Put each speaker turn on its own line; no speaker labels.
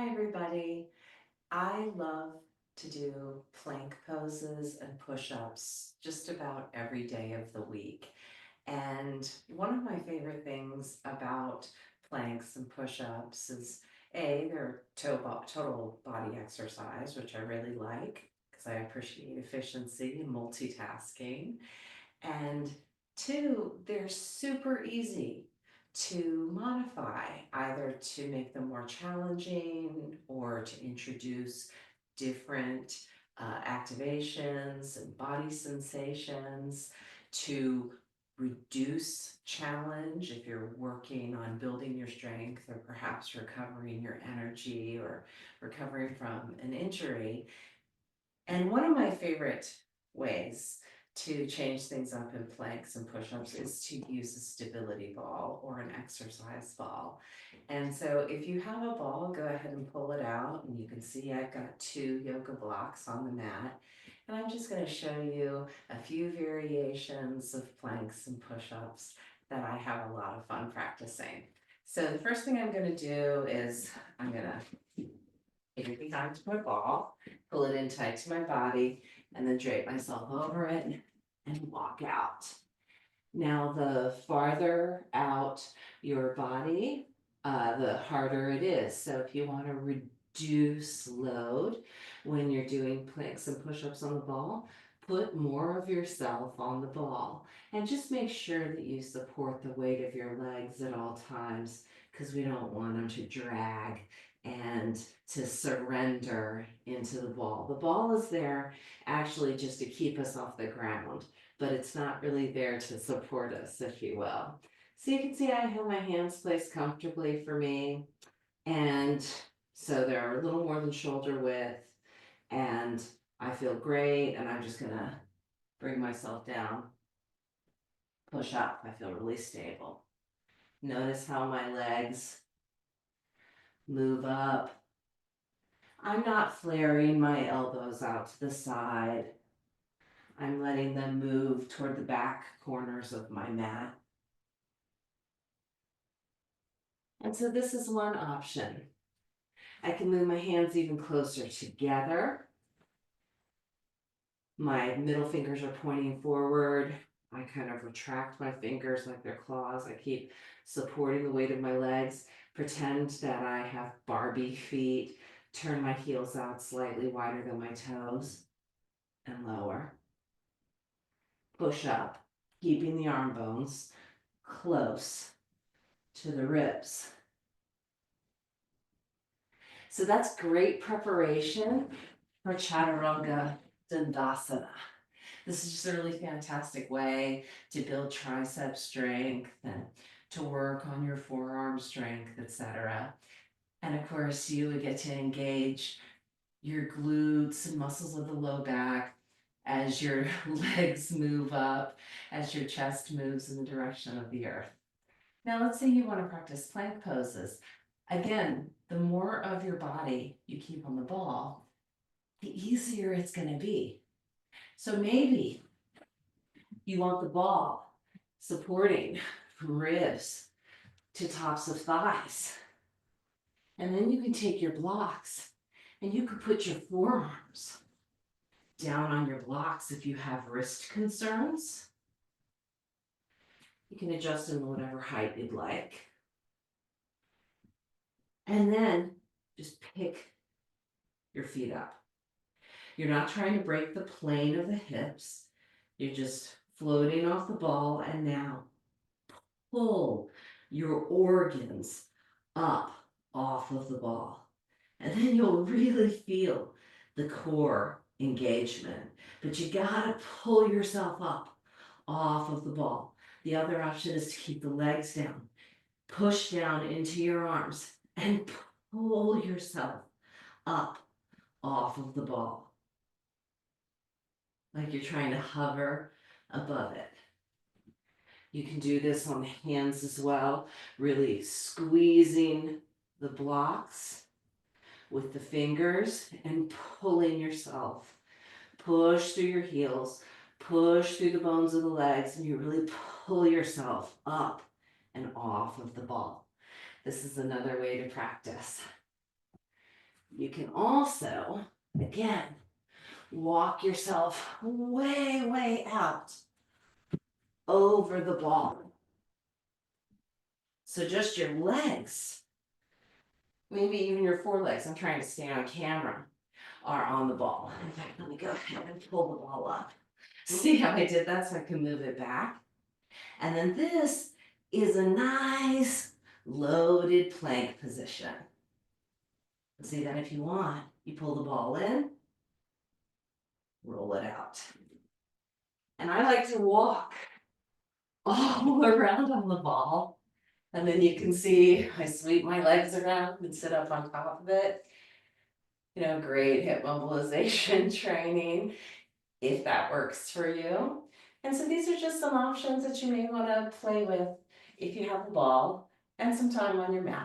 Hi, everybody. I love to do plank poses and push-ups just about every day of the week. And one of my favorite things about planks and push-ups is they're total body exercise, which I really like because I appreciate efficiency and multitasking. And two, they're super easy to modify, either to make them more challenging or to introduce different activations and body sensations, to reduce challenge if you're working on building your strength or perhaps recovering your energy or recovering from an injury. And one of my favorite ways to change things up in planks and push-ups is to use a stability ball or an exercise ball. And so if you have a ball, go ahead and pull it out, and you can see I've got 2 yoga blocks on the mat. And I'm just going to show you a few variations of planks and push-ups that I have a lot of fun practicing. So the first thing I'm going to do is I'm going to take it behind my ball, pull it in tight to my body, and then drape myself over it and walk out. Now, the farther out your body, the harder it is. So if you want to reduce load when you're doing planks and push-ups on the ball, put more of yourself on the ball and just make sure that you support the weight of your legs at all times, because we don't want them to drag and to surrender into the ball. The ball is there actually just to keep us off the ground, but it's not really there to support us, if you will. So you can see I have my hands placed comfortably for me, and so they're a little more than shoulder width, and I feel great, and I'm just gonna bring myself down, push up. I feel really stable. Notice how my legs move up. I'm not flaring my elbows out to the side. I'm letting them move toward the back corners of my mat. And so this is one option. I can move my hands even closer together. My middle fingers are pointing forward. I kind of retract my fingers like they're claws. I keep supporting the weight of my legs. Pretend that I have Barbie feet. Turn my heels out slightly wider than my toes and lower. Push up, keeping the arm bones close to the ribs. So that's great preparation for Chaturanga Dandasana. This is just a really fantastic way to build tricep strength and to work on your forearm strength, etc. And of course, you would get to engage your glutes and muscles of the low back as your legs move up, as your chest moves in the direction of the earth. Now, let's say you want to practice plank poses. Again, the more of your body you keep on the ball, the easier it's going to be. So maybe you want the ball supporting from ribs to tops of thighs. And then you can take your blocks and you can put your forearms down on your blocks if you have wrist concerns. You can adjust them to whatever height you'd like. And then just pick your feet up. You're not trying to break the plane of the hips. You're just floating off the ball, and now pull your organs up off of the ball. And then you'll really feel the core engagement. But you gotta pull yourself up off of the ball. The other option is to keep the legs down, push down into your arms, and pull yourself up off of the ball, like you're trying to hover above it. You can do this on the hands as well, really squeezing the blocks with the fingers and pulling yourself. Push through your heels, push through the bones of the legs, and you really pull yourself up and off of the ball. This is another way to practice. You can also, again, walk yourself way, way out over the ball. So just your legs, maybe even your forelegs, I'm trying to stay on camera, are on the ball. In fact, let me go ahead and pull the ball up. See how I did that so I can move it back? And then this is a nice loaded plank position. See, then if you want, you pull the ball in, roll it out. And I like to walk all around on the ball. And then you can see I sweep my legs around and sit up on top of it. You know, great hip mobilization training, if that works for you. And so these are just some options that you may want to play with if you have the ball and some time on your mat.